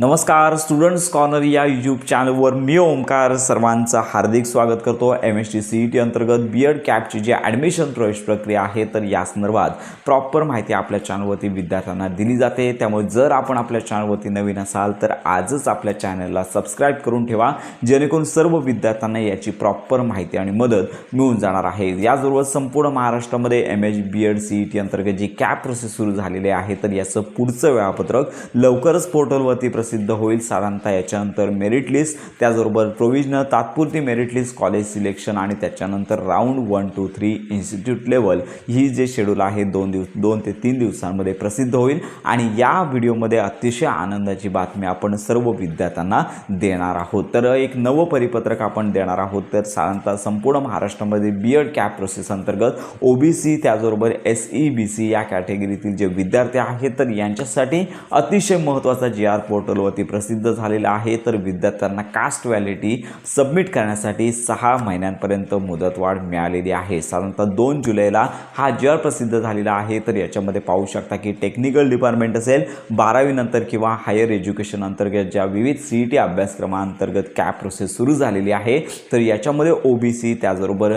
नमस्कार students corner या YouTube चॅनलवर मी ओमकार सर्वांचं हार्दिक स्वागत करतो। MST CET अंतर्गत बीएड कॅपची जी ॲडमिशन प्रवेश प्रक्रिया आहे तर या संदर्भात प्रॉपर माहिती आपल्या चॅनलवरती विद्यार्थ्यांना दिली जाते। त्यामुळे जर आपण आपल्या चॅनलवरती नवीन असाल तर आजच आपल्या चॅनलला सबस्क्राईब करून ठेवा, जेणेकरून सर्व विद्यार्थ्यांना याची प्रॉपर माहिती आणि मदत मिळून जाणार आहे। याचबरोबर संपूर्ण महाराष्ट्रामध्ये BEd CET अंतर्गत जी कॅप प्रोसेस सुरू झालेली आहे तर याचं पुढचं वेळापत्रक लवकरच पोर्टलवरती प्रसिद्ध होईल। साधारणतः याच्यानंतर मेरिट लिस्ट, त्याचबरोबर प्रोविजनल तात्पुरती मेरिट लिस्ट, कॉलेज सिलेक्शन आणि त्याच्यानंतर राऊंड 1, 2, 3 इन्स्टिट्यूट लेवल ही जे शेड्यूल आहे 2 ते 3 दिवसांमध्ये प्रसिद्ध होईल। आणि या व्हिडिओमध्ये अतिशय आनंदाची बातमी आपण सर्व विद्यार्थ्यांना देणार आहोत। तर एक नवं परिपत्रक आपण देणार आहोत। तर साधारणतः संपूर्ण महाराष्ट्रामध्ये बीएड कॅप प्रोसेस अंतर्गत OBC त्याचबरोबर SEBC या कॅटेगरीतील जे विद्यार्थी आहेत तर यांच्यासाठी अतिशय महत्त्वाचा GR पोर्टल वरती प्रसिद्ध झालेला आहे। तर विद्यार्थ्यांना कास्ट व्हॅलिडिटी सबमिट करण्यासाठी 6 महिन्यांपर्यंत मुदतवाढ मिळालेली आहे। साधारणतः 2 जुलैला हा GR प्रसिद्ध झालेला आहे। तर याच्यामध्ये पाहू शकता की टेक्निकल डिपार्टमेंट असेल, 12वी नंतर किंवा हायर एज्युकेशन अंतर्गत ज्या विविध CET अभ्यासक्रमांतर्गत कॅप प्रोसेस सुरू झालेली आहे तर याच्यामध्ये OBC त्याचबरोबर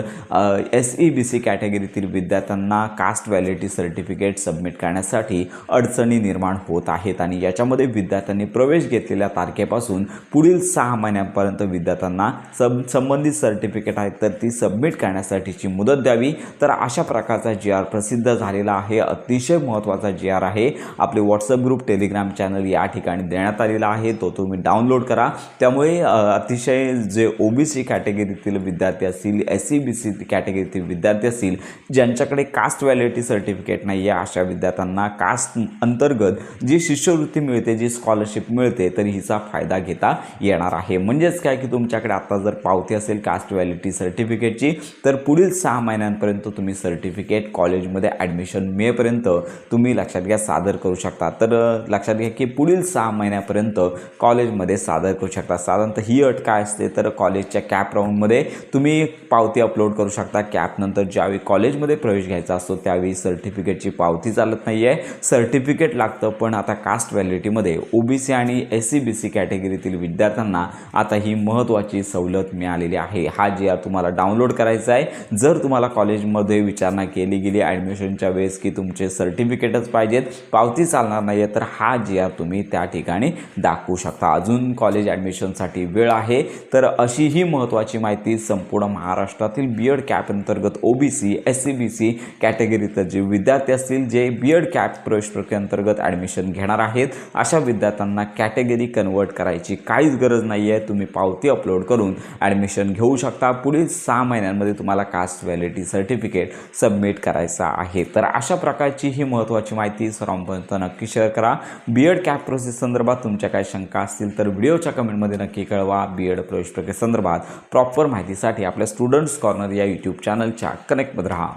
SEBC कॅटेगरीतील विद्यार्थ्यांना कास्ट व्हॅलिडिटी सर्टिफिकेट सबमिट करण्यासाठी अडचणी निर्माण होत आहेत। आणि याच्यामध्ये विद्यार्थ्यांनी प्रवेश घेतलेल्या तारखेपासून पुढील 6 महिन्यांपर्यंत विद्यार्थ्यांना संबंधित सर्टिफिकेट आहेत तर ती सबमिट करण्यासाठीची मुदत द्यावी। तर अशा प्रकारचा GR प्रसिद्ध झालेला आहे। अतिशय महत्त्वाचा GR आहे। आपले व्हॉट्सअप ग्रुप, टेलिग्राम चॅनल या ठिकाणी देण्यात आलेला आहे, तो तुम्ही डाउनलोड करा। त्यामुळे अतिशय जे OBC कॅटेगरीतील विद्यार्थी असतील, SEBC कॅटेगरीतील विद्यार्थी असतील, ज्यांच्याकडे कास्ट व्हॅलिडिटी सर्टिफिकेट नाही आहे अशा विद्यार्थ्यांना कास्ट अंतर्गत जी शिष्यवृत्ती मिळते, जी स्कॉलरशिप मिळते तर हिचा फायदा घेता येणार आहे। म्हणजेच काय की तुमच्याकडे आता जर पावती असेल कास्ट व्हॅलिडिटी सर्टिफिकेटची तर पुढील 6 महिन्यांपर्यंत तुम्ही सर्टिफिकेट कॉलेजमध्ये ॲडमिशन मिळेपर्यंत तुम्ही लक्षात घ्या सादर करू शकता। तर लक्षात घ्या की पुढील 6 महिन्यापर्यंत कॉलेजमध्ये सादर करू शकता। साधारणतः ही अट काय असते तर कॉलेजच्या कॅप राऊंडमध्ये तुम्ही पावती अपलोड करू शकता। कॅपनंतर ज्यावेळी कॉलेजमध्ये प्रवेश घ्यायचा असतो त्यावेळी सर्टिफिकेटची पावती चालत नाही आहे, सर्टिफिकेट लागतं। पण आता कास्ट व्हॅलिडिटीमध्ये OBC आणि SEBC कॅटेगरीतील विद्यार्थ्यांना आता ही महत्त्वाची सवलत मिळालेली आहे। हा GR तुम्हाला डाउनलोड करायचा आहे। जर तुम्हाला कॉलेजमध्ये विचारणा केली गेली ॲडमिशनच्या वेळेस की तुमचे सर्टिफिकेटच पाहिजेत, पावती चालणार नाही आहे, तर हा GR तुम्ही त्या ठिकाणी दाखवू शकता। अजून कॉलेज ॲडमिशनसाठी वेळ आहे। तर अशी ही महत्त्वाची माहिती संपूर्ण महाराष्ट्रातील बीएड कॅप अंतर्गत OBC SEBC कॅटेगरीतील जे विद्यार्थी असतील, जे बीएड कॅप प्रवेश प्रक्रियेअंतर्गत ॲडमिशन घेणार आहेत अशा विद्यार्थ्यांना कॅटेगरी कन्वर्ट करायची काहीच गरज नाही आहे। तुम्ही पावती अपलोड करून ॲडमिशन घेऊ शकता। पुढील 6 महिन्यांमध्ये तुम्हाला कास्ट व्हॅलिडिटी सर्टिफिकेट सबमिट करायचा आहे। तर अशा प्रकारची ही महत्त्वाची माहिती सर्वांपर्यंत नक्की शेअर करा। बीएड कॅप प्रोसेस संदर्भात तुमच्या काही शंका असतील तर व्हिडिओच्या कमेंटमध्ये नक्की कळवा। बीएड प्रवेश प्रक्रियेसंदर्भात प्रॉपर माहितीसाठी आपल्या स्टुडंट्स कॉर्नर या यूट्यूब चॅनलच्या कनेक्टमध्ये राहा।